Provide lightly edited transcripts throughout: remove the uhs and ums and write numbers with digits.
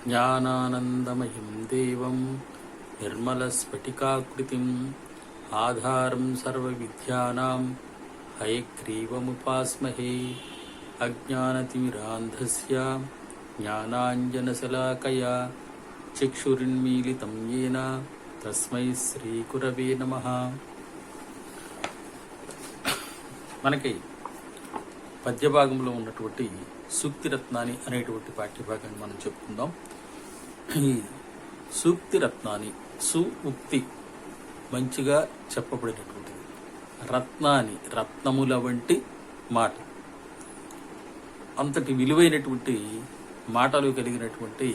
జ్ఞానానందమయం దేవం నిర్మలస్ఫటికాకృతిం ఆధారం సర్వవిద్యానాం హయగ్రీవముపాస్మహే. అజ్ఞానతిమిరాంధస్య జ్ఞానాంజనశలాకయా చక్షురున్మీలితం యేన తస్మై శ్రీగురవే నమః. మనకి పద్యభాగంలో ఉన్నటువంటి సూక్తిరత్నాన్ని అనేటువంటి పాఠ్యభాగాన్ని మనం చెప్పుకుందాం. ఈ సూక్తిరత్నాన్ని, ఉక్తి మంచిగా చెప్పబడినటువంటిది, రత్నాన్ని రత్నముల వంటి మాట, అంతటి విలువైనటువంటి మాటలు కలిగినటువంటి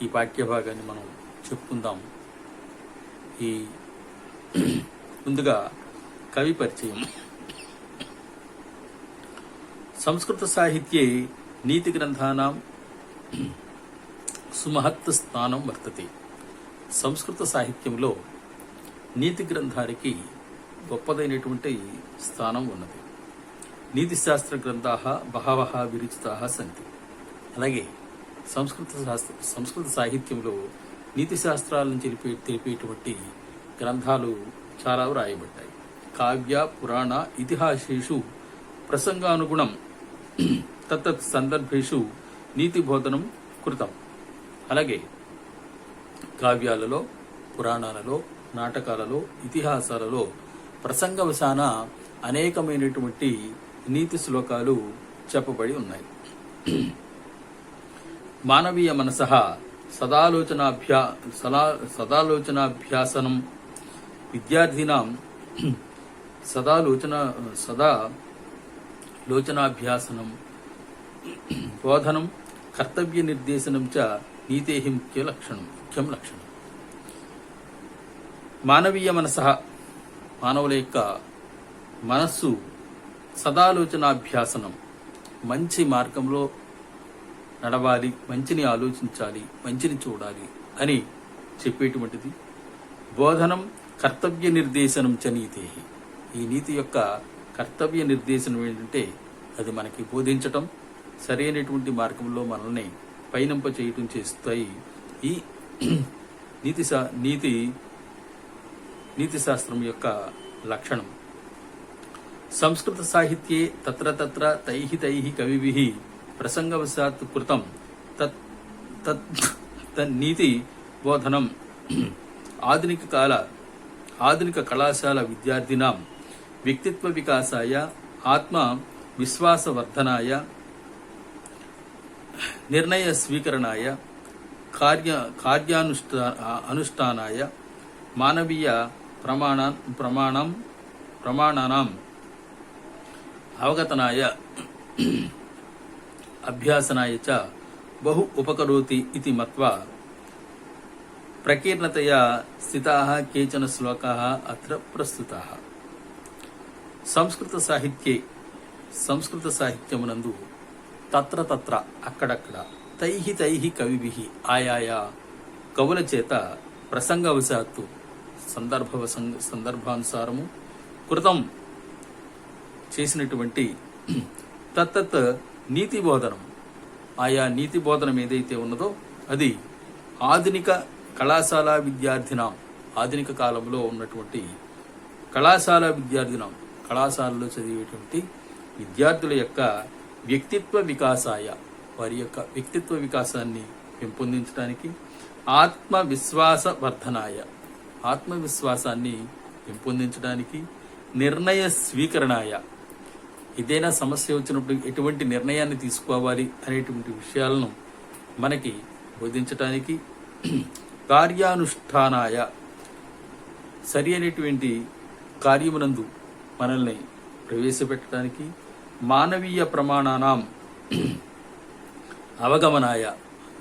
ఈ పాఠ్యభాగాన్ని మనం చెప్పుకుందాం. ఈ ముందుగా కవి పరిచయం. సంస్కృత సాహిత్యే నీతి గ్రంథానాం సుమహత్ స్థానం వర్తతే. సంస్కృత సాహిత్యంలో నీతి గ్రంథానికి గొప్పదైనటువంటి స్థానం ఉన్నది. నీతి శాస్త్ర గ్రంథాః బహవః విరచితాః సంతి. అలాగే సంస్కృత సాహిత్యంలో నీతి శాస్త్రాలను తెలిపేటువంటి గ్రంథాలు చాలా వ్రాయబడ్డాయి. కావ్య పురాణ ఇతిహాసేషు ప్రసంగానుగుణం తత్తత్ సందర్భేషు నీతి బోధనం కృతం. అలాగే కావ్యాలలో, పురాణాలలో, నాటకాలలో, ఇతిహాసాలలో ప్రసంగవశాన అనేకమైనటువంటి నీతి శ్లోకాలు చెప్పబడి ఉన్నాయి. మానవీయ మనసః సదాలోచనాభ్యాసనం విద్యార్థినాం లోచనాభ్యాసనం బోధనం కర్తవ్య నిర్దేశనం చ నీతేః ముఖ్యం లక్షణం. మానవీయ మనసః, మానవుల యొక్క మనస్సు సదాలోచనాభ్యాసనం, మంచి మార్గంలో నడవాలి, మంచిని ఆలోచించాలి, మంచిని చూడాలి అని చెప్పేటువంటిది. బోధనం కర్తవ్య నిర్దేశనం చ నీతేః. ఈ నీతి యొక్క కర్తవ్య నిర్దేశనం ఏంటంటే అది మనకి బోధించటం, సరైనటువంటి మార్గంలో మనల్ని పయనింప చేయటం చేస్తాయి ఈ నీతి శాస్త్రం యొక్క లక్షణం. సంస్కృత సాహిత్యే తత్ర తత్ర తైః కవిభిః ప్రసంగవశాత్ కృతం తన్నీతి బోధనం ఆధునిక కళాశాల విద్యార్థినాం వ్యక్తిత్వ వికాసాయ, ఆత్మ విశ్వాసవర్ధనాయ, నిర్ణయ స్వీకరణాయ, అనుష్ఠానాయ, మానవీయ ప్రమాణానాం అవగతనాయ, అభ్యాసనాయ చ బహు ఉపకరోతి ఇతి మత్వా ప్రకీర్ణతయా స్థితాః కేచన శ్లోకాః అత్ర ప్రస్తుతాః. సంస్కృత సాహిత్యమునందు తత్ర తత్ర అక్కడక్కడ తైః కవిభిః ఆయా కవుల చేత ప్రసంగవశాత్తు సందర్భానుసారము కృతం చేసినటువంటి తత్తత్ నీతి బోధనం, ఆయా నీతి బోధనం ఏదైతే ఉన్నదో అది ఆధునిక కళాశాల విద్యార్థినాం, ఆధునిక కాలంలో ఉన్నటువంటి కళాశాల విద్యార్థినాం, కళాశాలలో చదివేటువంటి విద్యార్థుల యొక్క వ్యక్తిత్వ వికాసాయ, వారి యొక్క వ్యక్తిత్వ వికాసాన్ని పెంపొందించడానికి, ఆత్మవిశ్వాస వర్ధనాయ, ఆత్మవిశ్వాసాన్ని పెంపొందించడానికి, నిర్ణయ స్వీకరణాయ, ఏదైనా సమస్య వచ్చినప్పుడు ఎటువంటి నిర్ణయాన్ని తీసుకోవాలి అనేటువంటి విషయాలను మనకి బోధించడానికి, కార్యానుష్ఠానాయ, సరి అయినటువంటి కార్యమునందు మనల్ని ప్రవేశపెట్టడానికి, మానవీయ ప్రమాణానాం అవగమనాయ,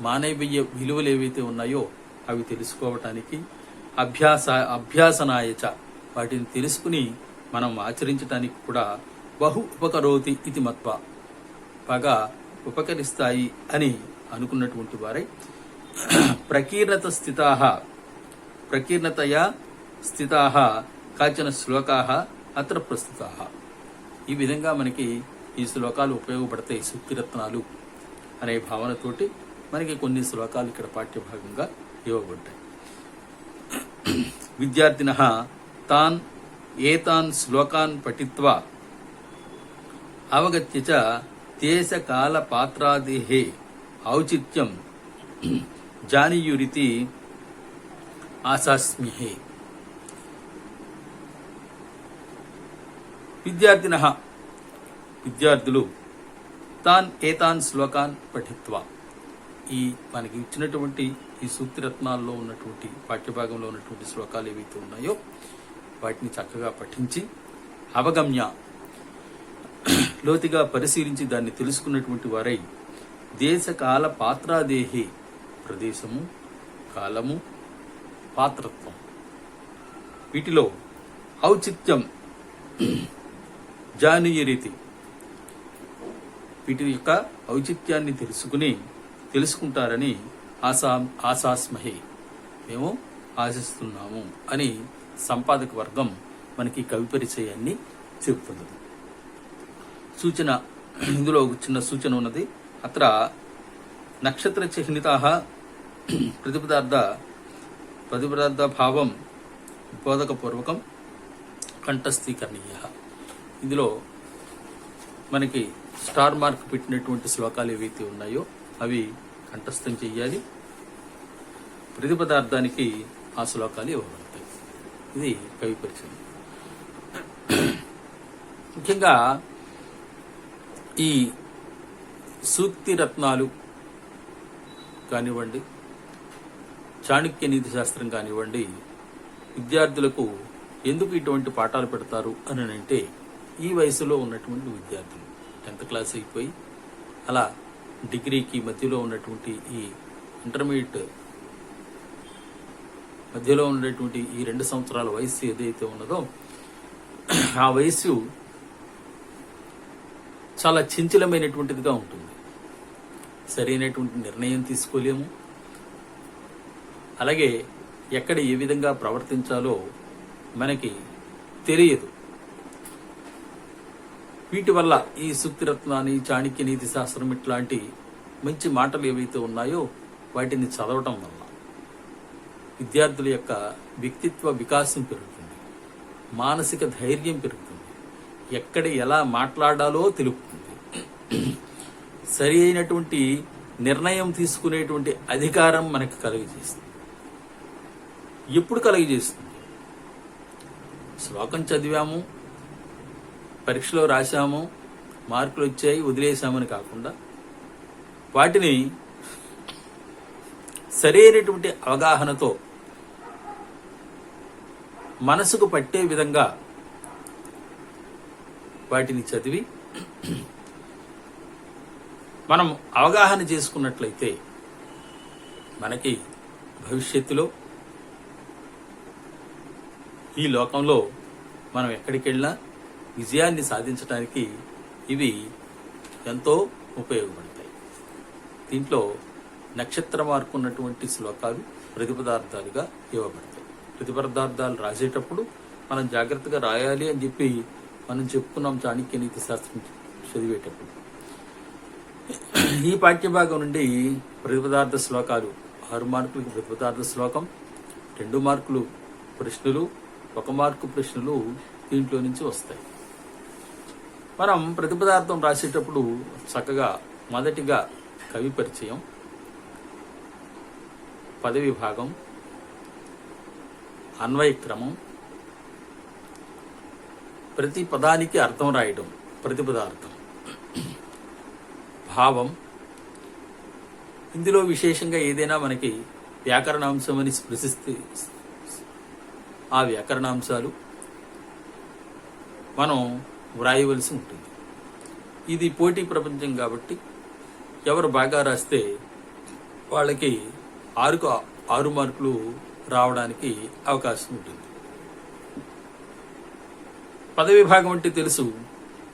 మానవీయ విలువలు ఏవైతే ఉన్నాయో అవి తెలుసుకోవటానికి, అభ్యాసనాయ చ, వాటిని తెలుసుకుని మనం ఆచరించడానికి కూడా బహు ఉపకరోతి ఇది మత్వ, బాగా ఉపకరిస్తాయి అని అనుకున్నటువంటి వారై ప్రకీర్ణతయా స్థితాః కాచన శ్లోకాః అత్ర ప్రస్తుతాః. ఈ విధంగా మనకి ఈ శ్లోకాలు ఉపయోగపడతాయి. సూక్తిరత్నాలు అనే భావనతోటి మనకి కొన్ని శ్లోకాలు ఇక్కడ పాఠ్యభాగంగా ఇవ్వబడ్డాయి. విద్యార్థినః తాన్ ఏతాన్ శ్లోకాన్ పఠిత్వా అవగత్య చ దేశకాల పాత్రాదేః ఔచిత్యం జానీయురితి ఆశాస్మ్యహే. విద్యార్థినః విద్యార్థులు తాన్ ఏతాన్ శ్లోకాన్ పఠిత్వా ఈ మనకి ఇచ్చినటువంటి ఈ సూక్తిరత్నాల్లో ఉన్నటువంటి పాఠ్యభాగంలో ఉన్నటువంటి శ్లోకాలు ఏవైతే ఉన్నాయో వాటిని చక్కగా పఠించి అవగమ్య లోతుగా పరిశీలించి దాన్ని తెలుసుకున్నటువంటి వారై దేశకాల పాత్రాదేహి ప్రదేశము, కాలము, పాత్రత్వం వీటిలో ఔచిత్యం జానీయరీతి వీటి యొక్క ఔచిత్యాన్ని తెలుసుకుంటారని ఆశాస్మహే మేము ఆశిస్తున్నాము అని సంపాదక వర్గం మనకి కవి పరిచయాన్ని చెబుతున్నది. సూచన, ఇందులో చిన్న సూచన ఉన్నది. అత్ర నక్షత్ర చిహ్నితాః ప్రతిపదార్థ భావం బోధకపూర్వకం కంఠస్థీకరణీయః. ఇందులో మనకి స్టార్ మార్క్ పెట్టినటువంటి శ్లోకాలు ఏవైతే ఉన్నాయో అవి కంఠస్థం చెయ్యాలి. ప్రతిపదార్థానికి ఆ శ్లోకాలు ఇవ్వబడతాయి. ఇది కవి పరిచయం. ముఖ్యంగా ఈ సూక్తి రత్నాలు కానివ్వండి, చాణక్య నీతి శాస్త్రం కానివ్వండి, విద్యార్థులకు ఎందుకు ఇటువంటి పాఠాలు పెడతారు అని అంటే ఈ వయసులో ఉన్నటువంటి విద్యార్థులు 10th క్లాస్ అయిపోయి అలా డిగ్రీకి మధ్యలో ఉన్నటువంటి ఈ ఇంటర్మీడియట్ మధ్యలో ఉన్నటువంటి ఈ 2 సంవత్సరాల వయసు ఏదైతే ఉన్నదో ఆ వయసు చాలా చంచలమైనటువంటిదిగా ఉంటుంది. సరైనటువంటి నిర్ణయం తీసుకోలేము. అలాగే ఎక్కడ ఏ విధంగా ప్రవర్తించాలో మనకి తెలియదు. వీటి వల్ల ఈ సూక్తిరత్నాన్ని, చాణక్య నీతి శాస్త్రం ఇట్లాంటి మంచి మాటలు ఏవైతే ఉన్నాయో వాటిని చదవటం వల్ల విద్యార్థుల యొక్క వ్యక్తిత్వ వికాసం పెరుగుతుంది, మానసిక ధైర్యం పెరుగుతుంది, ఎక్కడ ఎలా మాట్లాడాలో తెలుపుతుంది, సరి అయినటువంటి నిర్ణయం తీసుకునేటువంటి అధికారం మనకు కలుగజేస్తుంది. ఎప్పుడు కలుగజేస్తుంది? శ్లోకం చదివాము, పరీక్షలో రాశాము, మార్కులు వచ్చాయి, వదిలేశామని కాకుండా వాటిని సరైనటువంటి అవగాహనతో మనసుకు పట్టే విధంగా వాటిని చదివి మనం అవగాహన చేసుకున్నట్లయితే మనకి భవిష్యత్తులో ఈ లోకంలో మనం ఎక్కడికి వెళ్ళినా విజయాన్ని సాధించడానికి ఇవి ఎంతో ఉపయోగపడతాయి. దీంట్లో నక్షత్ర మార్కు ఉన్నటువంటి శ్లోకాలు ప్రతిపదార్థాలుగా ఇవ్వబడతాయి. ప్రతిపదార్థాలు రాసేటప్పుడు మనం జాగ్రత్తగా రాయాలి అని చెప్పి మనం చెప్పుకున్నాం చాణక్య నీతి శాస్త్రం చదివేటప్పుడు. ఈ పాఠ్యభాగం నుండి ప్రతిపదార్థ శ్లోకాలు 6 మార్కులకు ప్రతిపదార్థ శ్లోకం, 2 మార్కులు ప్రశ్నలు, 1 మార్కు ప్రశ్నలు దీంట్లో నుంచి వస్తాయి. మనం ప్రతిపదార్థం రాసేటప్పుడు చక్కగా మొదటిగా కవి పరిచయం, పదవి భాగం, అన్వయక్రమం, ప్రతి పదానికి అర్థం రాయడం, ప్రతిపదార్థం, భావం. ఇందులో విశేషంగా ఏదైనా మనకి వ్యాకరణాంశం అని స్పృశిస్తే ఆ వ్యాకరణాంశాలు మనం వ్రాయవలసి ఉంటుంది. ఇది పోటీ ప్రపంచం కాబట్టి ఎవరు బాగా రాస్తే వాళ్ళకి 6 మార్కులు రావడానికి అవకాశం ఉంటుంది. పదవి భాగం అంటే తెలుసు.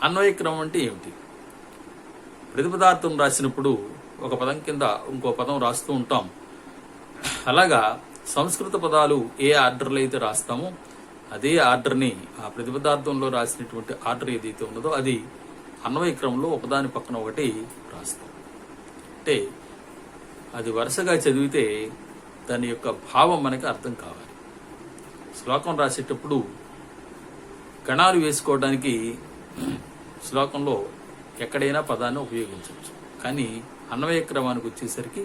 అన్వయక్రమం అంటే ఏమిటి? ప్రతిపదార్థం రాసినప్పుడు ఒక పదం కింద ఇంకో పదం రాస్తూ ఉంటాం. అలాగా సంస్కృత పదాలు ఏ ఆర్డర్లో అయితే రాస్తామో అదే ఆర్డర్ని ఆ ప్రతిపదార్థంలో రాసినటువంటి ఆర్డర్ ఏదైతే ఉన్నదో అది అన్వయక్రమంలో ఒకదాని పక్కన ఒకటి రాస్తాం. అంటే అది వరుసగా చదివితే దాని యొక్క భావం మనకి అర్థం కావాలి. శ్లోకం రాసేటప్పుడు గణాలు వేసుకోవడానికి శ్లోకంలో ఎక్కడైనా పదాన్ని ఉపయోగించవచ్చు. కానీ అన్వయ క్రమానికి వచ్చేసరికి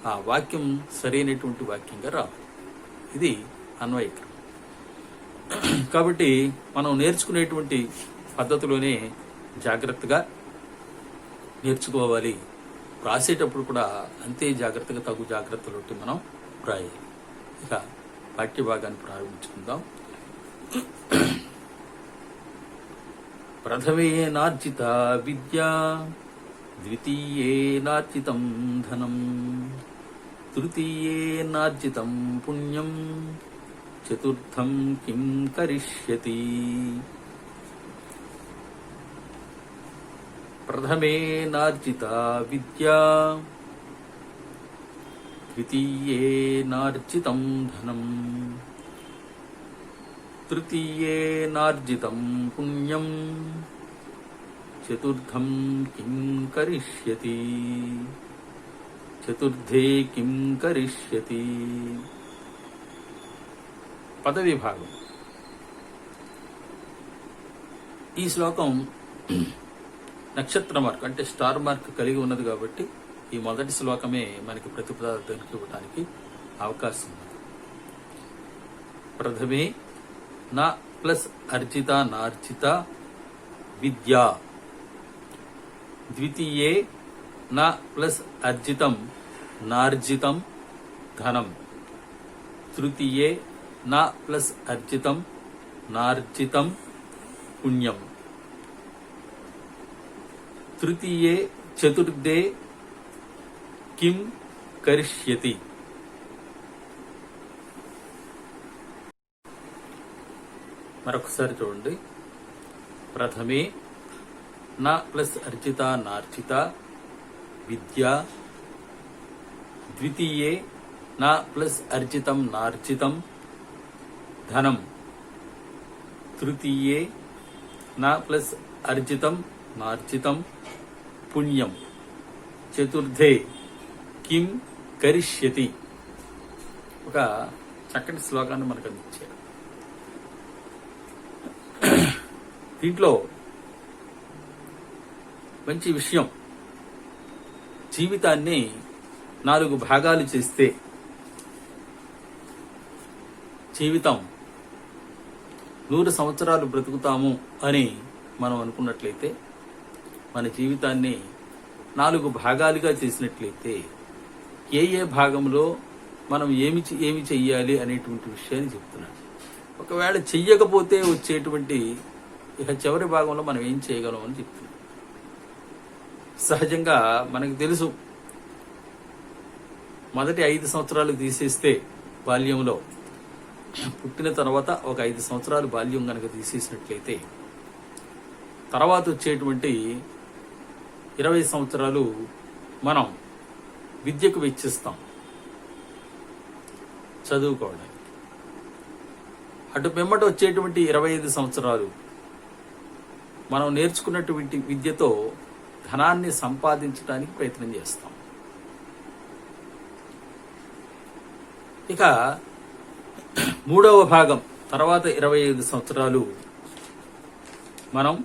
ఆ వాక్యం సరైనటువంటి వాక్యంగా రావాలి. ఇది అన్వయ క్రమం. కాబట్టి మనం నేర్చుకునేటువంటి పద్ధతిలోనే జాగ్రత్తగా నేర్చుకోవాలి. రాసేటప్పుడు కూడా అంతే జాగ్రత్తగా తగు జాగ్రత్తలు మనం రాయాలి. ఇక పాఠ్య భాగాన్ని ప్రారంభించుకుందాం. ప్రథమేనార్జిత విద్యా ద్వితీయేనార్జితం ధనం తృతీయేనార్జితం పుణ్యం చతుర్థం కిం కరిష్యతి. ప్రథమేనార్జిత విద్యా ద్వితీయేనార్జితం ధనం తృతీయేనార్జితం పుణ్యం చతుర్థం కిం కరిష్యతి. చతుర్థే కిం కరిష్యతి. పదవిభాగం. ఈ శ్లోకం నక్షత్ర మార్క్ అంటే స్టార్ మార్క్ కలిగి ఉన్నది కాబట్టి ఈ మొదటి శ్లోకమే మనకి ప్రతిపదార్థానికి ఇవ్వడానికి అవకాశం ఉంది. ప్రథమే నా ప్లస్ అర్జిత నార్జిత విద్యా, ద్వితీయే నా ప్లస్ అర్జితం నార్జితం ధనం, తృతీయే నా ప్లస్ అర్జితం నార్జితం పుణ్యం, తృతీయే చతుర్థే కిం కరిష్యతి. మరొకసారి చూడండి. ప్రథమే నా ప్లస్ అర్జిత నార్జిత విద్యా, ద్వితీయే నా ప్లస్ అర్జితం నార్జితం ధనం, తృతీయే నా ప్లస్ అర్జితం నార్జితం పుణ్యం, చతుర్థే కిం కరిష్యతి. ఒక చక్కటి శ్లోకాన్ని మనకు అందించారు. దీంట్లో మంచి విషయం, జీవితాన్ని 4 భాగాలు చేస్తే జీవితం 100 సంవత్సరాలు బ్రతుకుతాము అని మనం అనుకున్నట్లయితే, మన జీవితాన్ని 4 భాగాలుగా చేసినట్లయితే ఏ ఏ భాగంలో మనం ఏమి చెయ్యాలి అనేటువంటి విషయాన్ని చెప్తున్నాడు. ఒకవేళ చెయ్యకపోతే వచ్చేటువంటి ఇక చివరి భాగంలో మనం ఏం చేయగలం అని చెప్తున్నాడు. సహజంగా మనకు తెలుసు, మొదటి 5 సంవత్సరాలు తీసేస్తే బాల్యంలో, పుట్టిన తర్వాత ఒక 5 సంవత్సరాలు బాల్యం కనుక తీసేసినట్లయితే తర్వాత వచ్చేటువంటి 20 సంవత్సరాలు మనం విద్యకు వెచ్చిస్తాం, చదువుకోవడానికి. అటు పిమ్మట వచ్చేటువంటి 25 సంవత్సరాలు మనం నేర్చుకున్నటువంటి విద్యతో ధనాన్ని సంపాదించడానికి ప్రయత్నం చేస్తాం. ఇక 3వ భాగం తర్వాత 25 సంవత్సరాలు మనం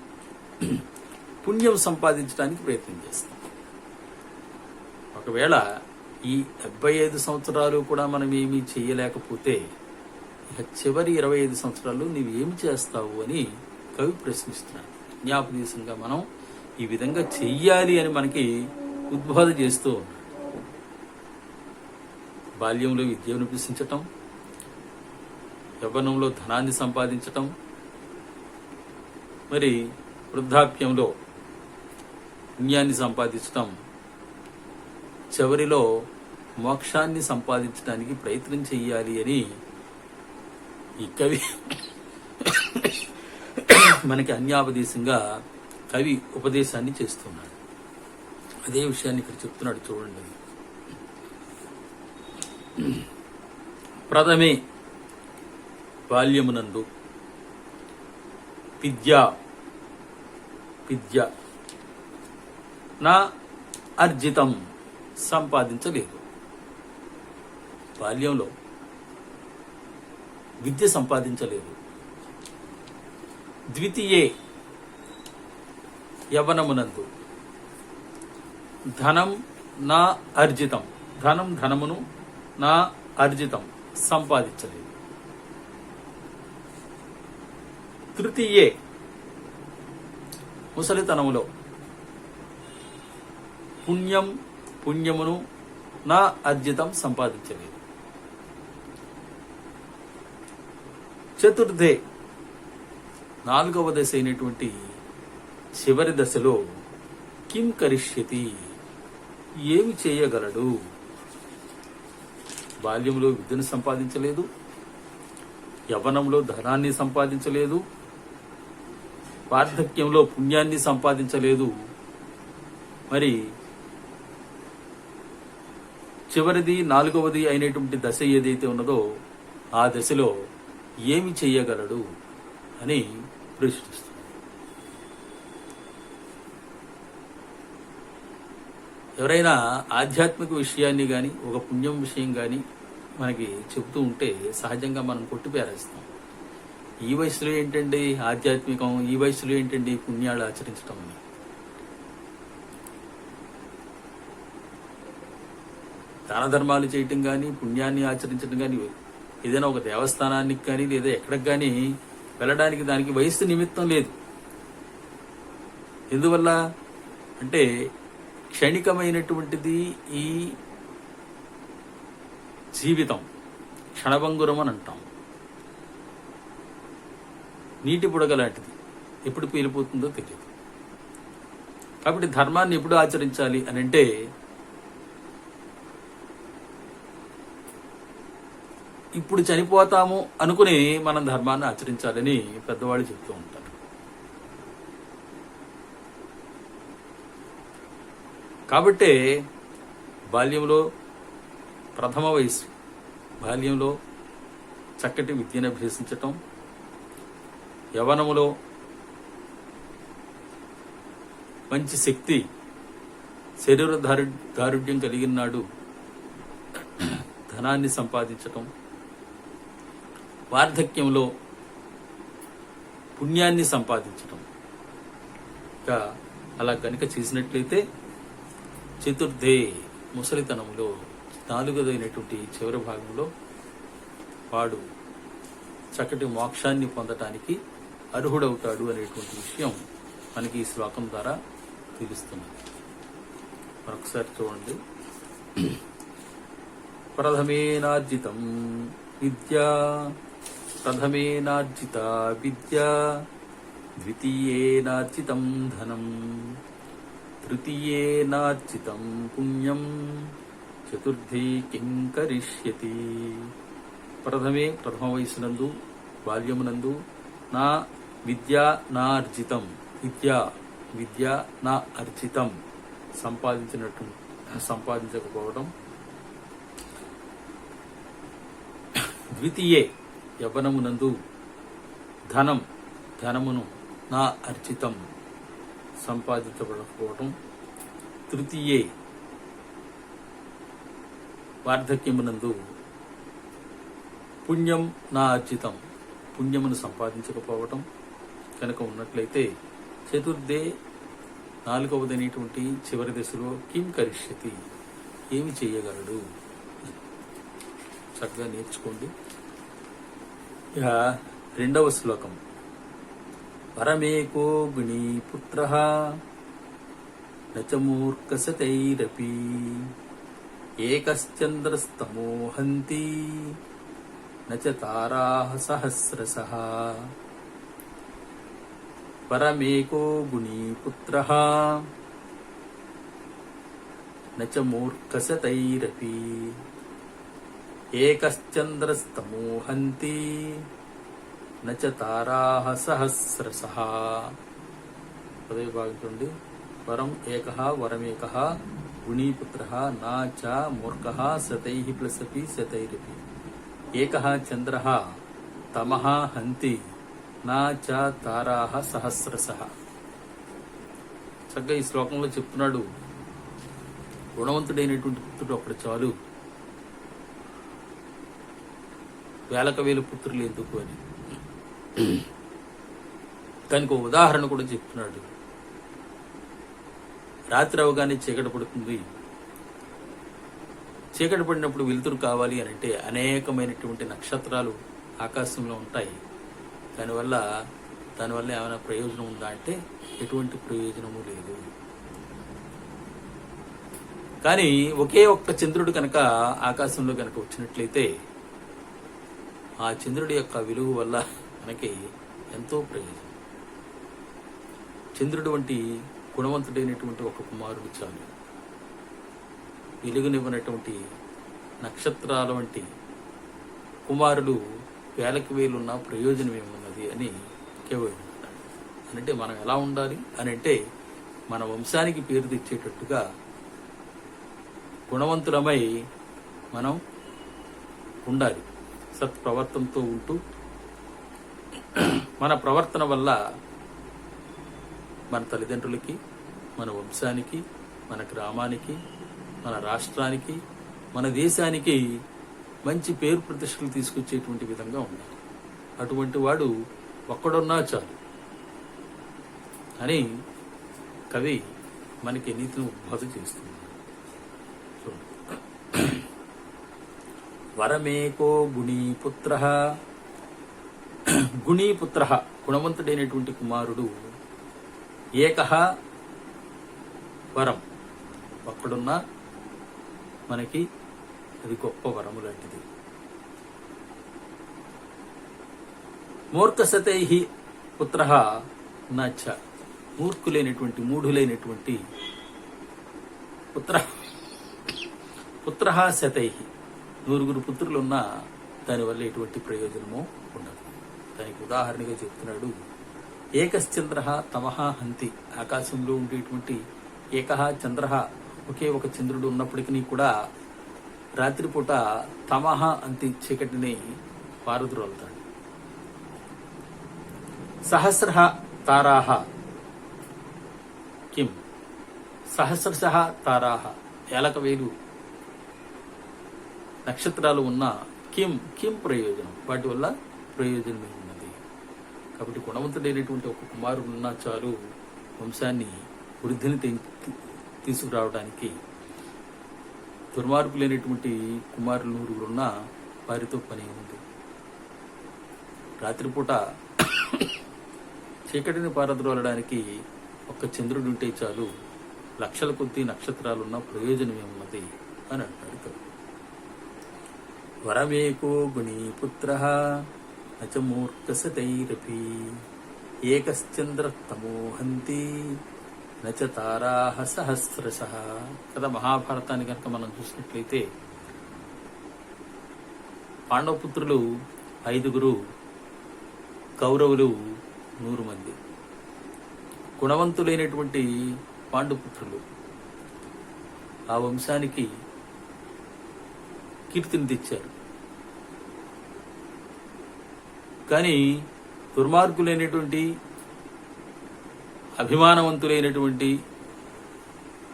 పుణ్యం సంపాదించడానికి ప్రయత్నం చేస్తాం. ఒకవేళ ఈ 75 సంవత్సరాలు కూడా మనం ఏమీ చేయలేకపోతే ఇక చివరి 25 సంవత్సరాలు నీవేమి చేస్తావు అని కవి ప్రశ్నిస్తున్నాడు. జ్ఞాపదేశంగా మనం ఈ విధంగా చెయ్యాలి అని మనకి ఉద్బోధ చేస్తూ ఉన్నాడు. బాల్యంలో విద్యను అభ్యసించటం, యవ్వనంలో ధనాన్ని సంపాదించటం, మరి వృద్ధాప్యంలో పుణ్యాన్ని సంపాదించటం, చివరిలో మోక్షాన్ని సంపాదించడానికి ప్రయత్నం చెయ్యాలి అని ఈ కవి మనకి అన్యాపదేశంగా కవి ఉపదేశాన్ని చేస్తున్నాడు. అదే విషయాన్ని ఇక్కడ చెప్తున్నాడు. చూడండి. ప్రథమే బాల్యమునందు విద్య నా అర్జితం సంపాదించలేదు. బాల్యంలో విద్య సంపాదించలేదు. ద్వితీయే యవ్వనమునందు ధనం నా అర్జితం, ధనమును నా అర్జితం సంపాదించలేదు. తృతీయే ముసలితనములో పుణ్యమును నా అర్జితం సంపాదించలేదు. చతుర్థే 4వ దశ అయినటువంటి చివరి దశలో కిం కరిష్యతి, ఏమి చేయగలడు. బాల్యంలో విద్యను సంపాదించలేదు, యవ్వనంలో ధనాన్ని సంపాదించలేదు, వార్ధక్యంలో పుణ్యాన్ని సంపాదించలేదు. మరి చివరిది 4వది అయినటువంటి దశ ఏదైతే ఉన్నదో ఆ దశలో ఏమి చెయ్యగలడు అని ప్రశ్నిస్తుంది. ఎవరైనా ఆధ్యాత్మిక విషయాన్ని కానీ ఒక పుణ్యం విషయం కానీ మనకి చెబుతూ ఉంటే సహజంగా మనం కొట్టిపేరేస్తాం. ఈ వయసులో ఏంటండి ఆధ్యాత్మికం, ఈ వయసులో ఏంటండి పుణ్యాలు ఆచరించటం అని. దాన ధర్మాలు చేయటం కానీ పుణ్యాన్ని ఆచరించడం కానీ ఏదైనా ఒక దేవస్థానానికి కానీ లేదా ఎక్కడికి కానీ వెళ్ళడానికి దానికి వయస్సు నిమిత్తం లేదు. ఎందువల్ల అంటే క్షణికమైనటువంటిది ఈ జీవితం, క్షణభంగురం అని అంటాం. నీటి బుడగ లాంటిది, ఎప్పుడు పేలిపోతుందో తెలియదు. కాబట్టి ధర్మాన్ని ఎప్పుడు ఆచరించాలి అని అంటే ఇప్పుడు చనిపోతాము అనుకుని మనం ధర్మాన్ని ఆచరించాలని పెద్దవాళ్ళు చెప్తూ ఉంటారు. కాబట్టే బాల్యంలో ప్రథమ వయసు, బాల్యంలో చక్కటి విద్యను అభ్యసించటం, యవ్వనములో మంచి శక్తి, శరీర దారుఢ్యం కలిగిన నాడు ధనాన్ని సంపాదించటం, వార్ధక్యంలో పుణ్యాన్ని సంపాదించటం. ఇంకా అలా కనుక చేసినట్లయితే చతుర్థే ముసలితనంలో 4వదైనటువంటి చివరి భాగంలో వాడు చక్కటి మోక్షాన్ని పొందటానికి అర్హుడవుతాడు అనేటువంటి విషయం మనకి ఈ శ్లోకం ద్వారా తెలుస్తుంది. మరొకసారి చూడండి. ప్రథమేనార్జితం విద్యా, ప్రథమేనార్జిత విద్యా, ద్వితీయేనార్జితం ధనం, తృతీయేనార్జితం పుణ్యం, చతుర్థే కిం కరిష్యతి. ప్రథమ వయసునందు బాల్యమునందు నా విద్యా నా అర్జితం, విద్య నా అర్జితం సంపాదించకపోవడం. ద్వితీయే యవ్వనమునందు ధనమును నా అర్జితం సంపాదించబడకపోవడం. తృతీయే వార్ధక్యమునందు పుణ్యం నా అర్జితం, పుణ్యమును సంపాదించకపోవటం కనుక ఉన్నట్లయితే చతుర్థే 4వదనేటువంటి చివరి దశలో కిం కరిష్యతి, ఏమి చేయగలడు. చక్కగా నేర్చుకోండి. ఇక 2వ శ్లోకం. పరమేకో గుణీ పుత్రః నచ మూర్ఖసతైరపి ఏకశ్చంద్రస్తమో హంతి నచ తారాః సహస్రశః. పరమేకో గుణీ పుత్రః నచ మూర్ఖసతైరపి ఏకశ్చంద్రస్తమో హంతి నచ తారాః సహస్రశః. పదవి భాగండి. వరం ఏకః వరమేకః గుణీపుత్రః నా చ మూర్ఖః శతైః ప్లసపి శతైరపి ఏకః చంద్రః తమః హంతి నా చ తారాః సహస్రశః. చక్కగా ఈ శ్లోకంలో చెప్తున్నాడు, గుణవంతుడైనటువంటి పుత్రుడు ఒకడు చాలు, వేలకు వేలు పుత్రులు ఎందుకు అని. దానికి ఒక ఉదాహరణ కూడా చెప్తున్నాడు. రాత్రి అవగానే చీకటి పడుతుంది. చీకటి పడినప్పుడు వెలుతురు కావాలి అని అంటే అనేకమైనటువంటి నక్షత్రాలు ఆకాశంలో ఉంటాయి. దానివల్ల ఏమైనా ప్రయోజనం ఉందా అంటే ఎటువంటి ప్రయోజనము లేదు. కానీ ఒకే ఒక్క చంద్రుడు కనుక ఆకాశంలో కనుక వచ్చినట్లయితే ఆ చంద్రుడి యొక్క వెలుగు వల్ల మనకి ఎంతో ప్రయోజనం. చంద్రుడు వంటి గుణవంతుడైనటువంటి ఒక కుమారుడు చాలు. వెలుగునివ్వనటువంటి నక్షత్రాల వంటి కుమారుడు వేలకు వేలున్న ప్రయోజనం ఏమున్నది అని కేవలం అంటే మనం ఎలా ఉండాలి అని అంటే మన వంశానికి పేరు తెచ్చేటట్టుగా గుణవంతులమై మనం ఉండాలి. సత్ప్రవర్తనతో ఉంటూ మన ప్రవర్తన వల్ల మన తల్లిదండ్రులకి, మన వంశానికి, మన గ్రామానికి, మన రాష్ట్రానికి, మన దేశానికి మంచి పేరు ప్రతిష్టలు తీసుకొచ్చేటువంటి విధంగా ఉండాలి. అటువంటి వాడు ఒక్కడున్నా చాలు అని కవి మనకి నీతిని ఉద్బోధ చేస్తుంది. వరమేకో గుణీపుత్ర, గుణీపుత్ర గుణవంతుడైనటువంటి కుమారుడు, ఏకహ వరం ఒక్కడున్నా మనకి అది గొప్ప వరము లాంటిది. మూర్ఖసతై పుత్ర నచ్చ, మూఢులైనటువంటి పుత్ర శతై, 9 పుత్రులున్నా దానివల్ల ఎటువంటి ప్రయోజనము ఉండదు. దానికి ఉదాహరణగా చెప్తున్నాడు. ఏకశ్చంద్ర తమహ హంతి, ఆకాశంలో ఉండేటువంటి ఏకహ చంద్ర, ఒకే ఒక చంద్రుడు ఉన్నప్పటికీ కూడా రాత్రిపూట తమహ అంతి చీకటిని పారద్రోలుతాడు. సహస్ర తారాహ కిం, సహస్రశః తారాహ ఏలక వేలు నక్షత్రాలు ఉన్న కిం ప్రయోజనం, వాటి వల్ల ప్రయోజనం ఉన్నది. కాబట్టి గుణవంతుడైనటువంటి ఒక కుమారుడు ఉన్నా చాలు వంశాన్ని వృద్ధిని తీసుకురావడానికి. దుర్మార్గులైనటువంటి కుమారులు 9 ఉన్నా వారితో పని ఉంది. రాత్రిపూట చీకటిని పారద్రోలడానికి ఒక్క చంద్రుడు ఉంటే చాలు, లక్షల కొద్ది నక్షత్రాలున్న ప్రయోజనం ఏమున్నది అని అంటాడు కవి. వరమేకో గుణీపుత్ర నచ మూర్ఖసతైరపి, ఏకశ్చంద్ర తమోహంతి నచ తారాహ సహస్రశః. కదా, మహాభారతాన్ని కనుక మనం చూసినట్లయితే పాండవపుత్రులు 5, కౌరవులు 100 మంది. గుణవంతులైనటువంటి పాండుపుత్రులు ఆ వంశానికి కీర్తిని తెచ్చారు. కానీ దుర్మార్గులైనటువంటి అభిమానవంతులైనటువంటి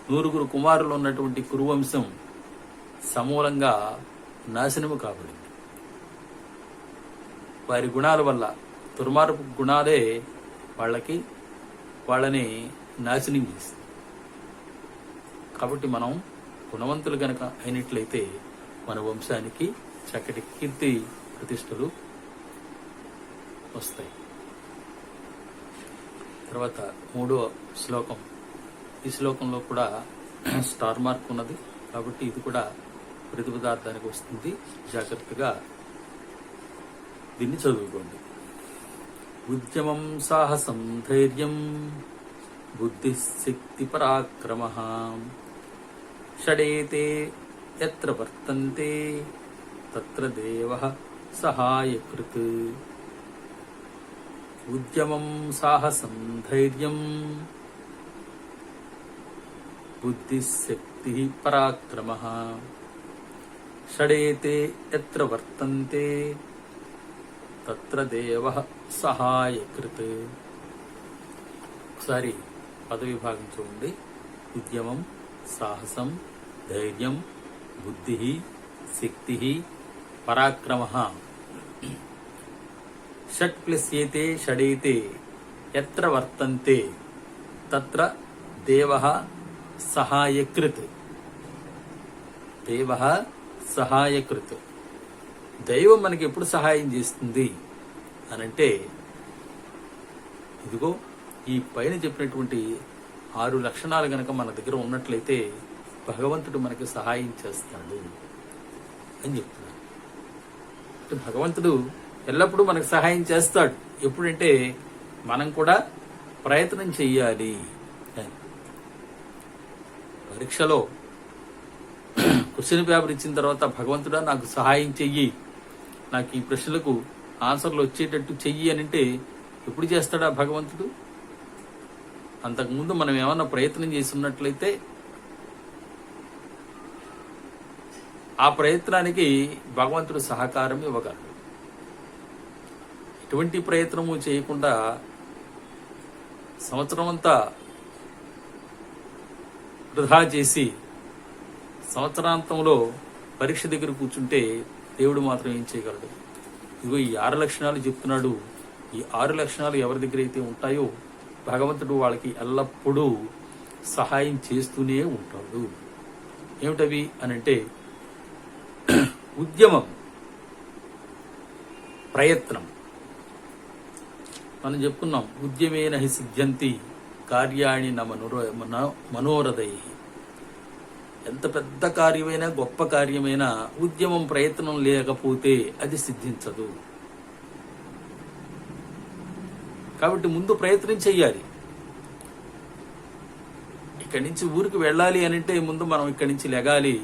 9 కుమారులు ఉన్నటువంటి కురువంశం సమూలంగా నాశనము కాబడింది. వారి గుణాల వల్ల, దుర్మార్గ గుణాలే వాళ్ళని నాశనం చేస్తుంది. కాబట్టి మనం గుణవంతులు గనక అయినట్లయితే మన వంశానికి చక్కటి కీర్తి ప్రతిష్టలు వస్తాయి. తర్వాత 3వ శ్లోకం. ఈ శ్లోకంలో కూడా స్టార్ మార్క్ ఉన్నది కాబట్టి ఇది కూడా ప్రతిపదార్థానికి వస్తుంది. జాగ్రత్తగా దీన్ని చదువుకోండి. ఉద్యమం సాహసం ధైర్యం బుద్ధిశక్తి పరాక్రమః షడేతే యత్ర వర్తంతే తత్ర దేవః సహాయకృత్. ఉద్యమం సాహసం ధైర్యం బుద్ధిశక్తి పరాక్రమః షడేతే యత్ర వర్తంతే తత్ర దేవః సహాయకృత్. ఒకసారి పదవిభాగం చూడండి. ఉద్యమం, సాహసం, ధైర్యం, బుద్ధి, శక్తి, పరాక్రమ. షట్ ప్లస్ ఏతే షడేతే ఎత్ర వర్తంతే తత్ర దేవః సహాయకృత్. దేవః సహాయకృత్. దైవం మనకి ఎప్పుడు సహాయం చేస్తుంది అనంటే, ఇదిగో ఈ పైన చెప్పినటువంటి 6 లక్షణాలు గనక మన దగ్గర ఉన్నట్లయితే భగవంతుడు మనకి సహాయం చేస్తాడు అని చెప్తున్నాడు. అంటే భగవంతుడు ఎల్లప్పుడూ మనకు సహాయం చేస్తాడు. ఎప్పుడంటే మనం కూడా ప్రయత్నం చెయ్యాలి. పరీక్షలో క్వశ్చన్ పేపర్ ఇచ్చిన తర్వాత భగవంతుడా నాకు సహాయం చెయ్యి, నాకు ఈ ప్రశ్నలకు ఆన్సర్లు వచ్చేటట్టు చెయ్యి అని అంటే ఎప్పుడు చేస్తాడా భగవంతుడు? అంతకుముందు మనం ఏమన్నా ప్రయత్నం చేసి ఉన్నట్లయితే ఆ ప్రయత్నానికి భగవంతుడు సహకారం ఇవ్వగలడు. ఎటువంటి ప్రయత్నము చేయకుండా సంవత్సరం అంతా వృధా చేసి సంవత్సరాంతంలో పరీక్ష దగ్గర కూర్చుంటే దేవుడు మాత్రం ఏం చేయగలడు? ఇదిగో ఈ 6 లక్షణాలు చెప్తున్నాడు. ఈ 6 లక్షణాలు ఎవరి దగ్గర అయితే ఉంటాయో భగవంతుడు వాళ్ళకి ఎల్లప్పుడూ సహాయం చేస్తూనే ఉంటాడు. ఏమిటవి అనంటే ఉద్యమం, ప్రయత్నం. మనం చెప్పుకున్నాం, ఉద్యమేన హి సిద్ధ్యంతి కార్యాణి మనోరథై. ఎంత పెద్ద కార్యమైనా గొప్ప కార్యమైనా ఉద్యమం, ప్రయత్నం లేకపోతే అది సిద్ధించదు. కాబట్టి ముందు ప్రయత్నం చెయ్యాలి. ఇక్కడి నుంచి ఊరికి వెళ్ళాలి అనంటే ముందు మనం ఇక్కడి నుంచి లెగాలి,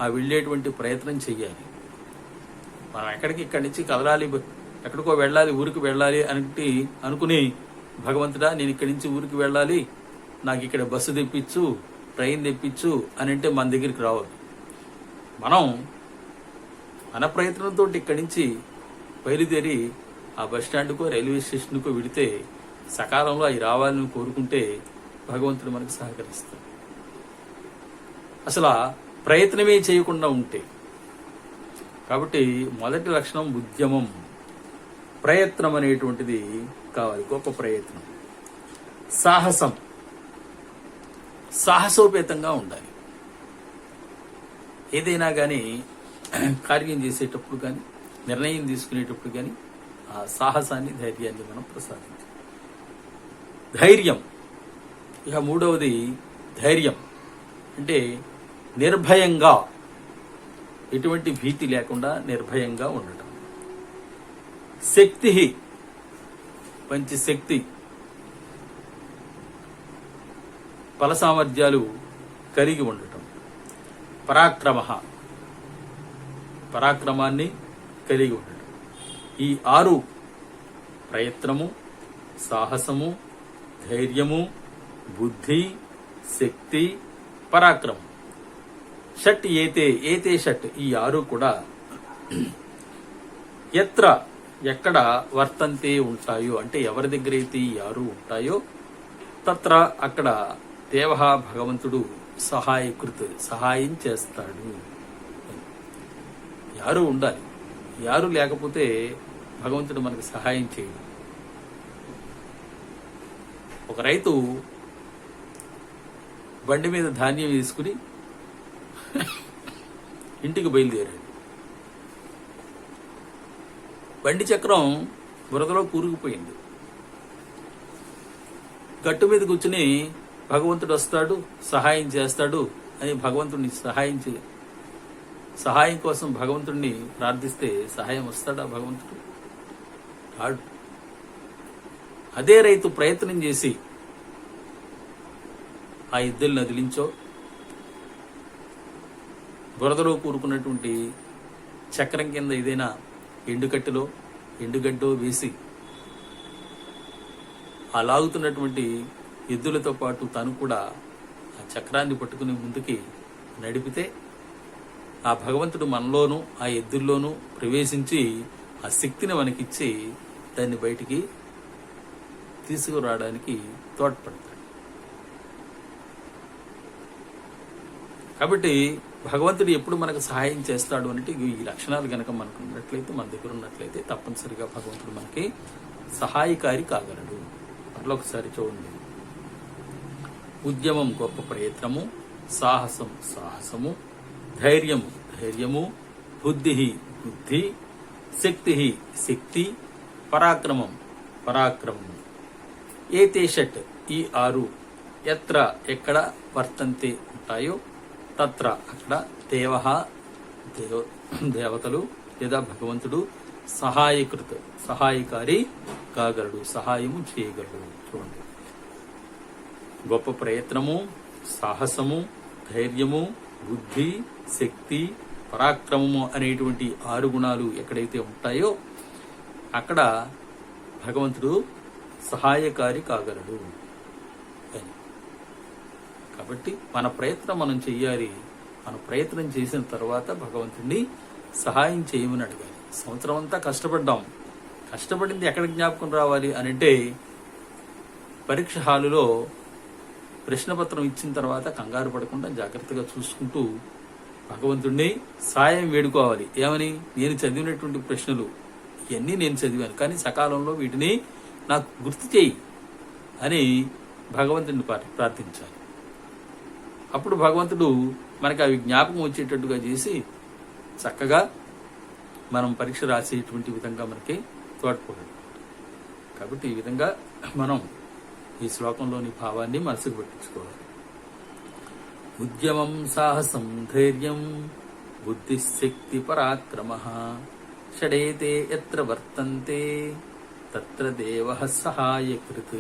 ఆ వెళ్ళేటువంటి ప్రయత్నం చెయ్యాలి. మనం ఇక్కడి నుంచి కదలాలి, ఎక్కడికో వెళ్ళాలి, ఊరికి వెళ్ళాలి అని అనుకుని భగవంతుడా నేను ఇక్కడి నుంచి ఊరికి వెళ్ళాలి, నాకు ఇక్కడ బస్సు తెప్పించు, ట్రైన్ తెప్పించు అని అంటే మన దగ్గరికి రావాలి. మనం మన ప్రయత్నంతో ఇక్కడి నుంచి బయలుదేరి ఆ బస్ స్టాండ్కో రైల్వే స్టేషన్కో వెడితే సకాలంలో అవి రావాలని కోరుకుంటే భగవంతుడు మనకు సహకరిస్తాడు. అసలు ప్రయత్నమే చేయకుండా ఉంటే. కాబట్టి మొదటి లక్షణం ఉద్యమం, ప్రయత్నం అనేటువంటిది కావాలి, గొప్ప ప్రయత్నం. సాహసం, సాహసోపేతంగా ఉండాలి. ఏదైనా కానీ కార్యం చేసేటప్పుడు కానీ నిర్ణయం తీసుకునేటప్పుడు కానీ ఆ సాహసాన్ని, ధైర్యాన్ని మనం ప్రసాదించాలి. ధైర్యం. ఇక మూడవది ధైర్యం. అంటే నిర్భయంగా, ఎటువంటి భీతి లేకుండా నిర్భయంగా ఉండటం. శక్తి, మంచి శక్తి, బల సామర్థ్యాలు కలిగి ఉండటం. పరాక్రమ, పరాక్రమాన్ని కలిగి ఉండటం. ఈ 6 ప్రయత్నము, సాహసము, ధైర్యము, బుద్ధి, శక్తి, పరాక్రమం. షట్ ఏతే షట్, ఈ 6 కూడా ఎత్ర, ఎక్కడ వర్తంతే ఉంటాయో, అంటే ఎవరి దగ్గర అయితే ఈ 6 ఉంటాయో తత్ర, అక్కడ దేవః భగవంతుడు సహాయకృత్, సహాయం చేస్తాడు. 6 ఉండాలి. 6 లేకపోతే భగవంతుడు మనకు సహాయం చేయడు. ఒక రైతు బండి మీద ధాన్యం వేసుకుని ఇంటికి బయలుదేరాడు. బండి చక్రం బురదలో కూరుకుపోయింది. గట్టు మీద కూర్చుని భగవంతుడు వస్తాడు, సహాయం చేస్తాడు అని భగవంతుడిని సహాయం కోసం భగవంతుడిని ప్రార్థిస్తే సహాయం వస్తాడా భగవంతుడు? రాడు. అదే రైతు ప్రయత్నం చేసి ఆ ఎద్దుల్ని వదిలించో, బురదలో కూరుకున్నటువంటి చక్రం కింద ఏదైనా ఎండుగడ్డో వేసి ఆ లాగుతున్నటువంటి ఎద్దులతో పాటు తను కూడా ఆ చక్రాన్ని పట్టుకుని ముందుకి నడిపితే ఆ భగవంతుడు మనలోనూ ఆ ఎద్దుల్లోనూ ప్రవేశించి ఆ శక్తిని మనకిచ్చి దాన్ని బయటికి తీసుకురావడానికి తోడ్పడతాడు. కాబట్టి భగవంతుడు ఎప్పుడు మనకు సహాయం చేస్తాడు అంటే ఈ లక్షణాలు గనక మనకు ఉన్నట్లయితే, మన దగ్గర ఉన్నట్లయితే తప్పనిసరిగా భగవంతుడు మనకి సహాయకారి కాగలడు. అట్లా ఒకసారి చూడండి. ఉద్యమం గొప్ప ప్రయత్నము, సాహసం సాహసము, ధైర్యము ధైర్యము, బుద్ధి బుద్ధి, శక్తి శక్తి, పరాక్రమం పరాక్రమము. ఏతే షట్ ఈ 6 ఎత్ర ఎక్కడ వర్తంతే ఉంటాయో తత్ర అక్కడ దేవతలు లేదా భగవంతుడు సహాయకారి కాగలడు, సహాయము చేయగలడు. చూడండి, గొప్ప ప్రయత్నము, సాహసము, ధైర్యము, బుద్ధి, శక్తి, పరాక్రమము అనేటువంటి 6 గుణాలు ఎక్కడైతే ఉంటాయో అక్కడ భగవంతుడు సహాయకారి కాగలడు అని. కాబట్టి మన ప్రయత్నం మనం చెయ్యాలి. మన ప్రయత్నం చేసిన తర్వాత భగవంతుడిని సహాయం చేయమని అడగాలి. సంవత్సరం అంతా కష్టపడ్డాం, కష్టపడింది ఎక్కడ జ్ఞాపకం రావాలి అని అంటే పరీక్ష హాలులో ప్రశ్నపత్రం ఇచ్చిన తర్వాత కంగారు పడకుండా జాగ్రత్తగా చూసుకుంటూ భగవంతుడిని సాయం వేడుకోవాలి. ఏమని? నేను చదివినటువంటి ప్రశ్నలు ఇవన్నీ నేను చదివాను, కానీ సకాలంలో వీటిని నాకు గుర్తు చేయి అని భగవంతుడిని ప్రార్థించాలి. అప్పుడు భగవంతుడు మనకి అవి జ్ఞాపకం వచ్చేటట్టుగా చేసి చక్కగా మనం పరీక్ష రాసేటువంటి విధంగా మనకి తోడ్పడాలి. కాబట్టి ఈ విధంగా మనం ఈ శ్లోకంలోని భావాన్ని మనసుకు పెట్టించుకోవాలి. ఉద్యమం సాహసం ధైర్యం బుద్ధిశక్తి పరాక్రమః షడేతే ఎత్ర వర్తంతే తత్ర దేవః సహాయకృత్.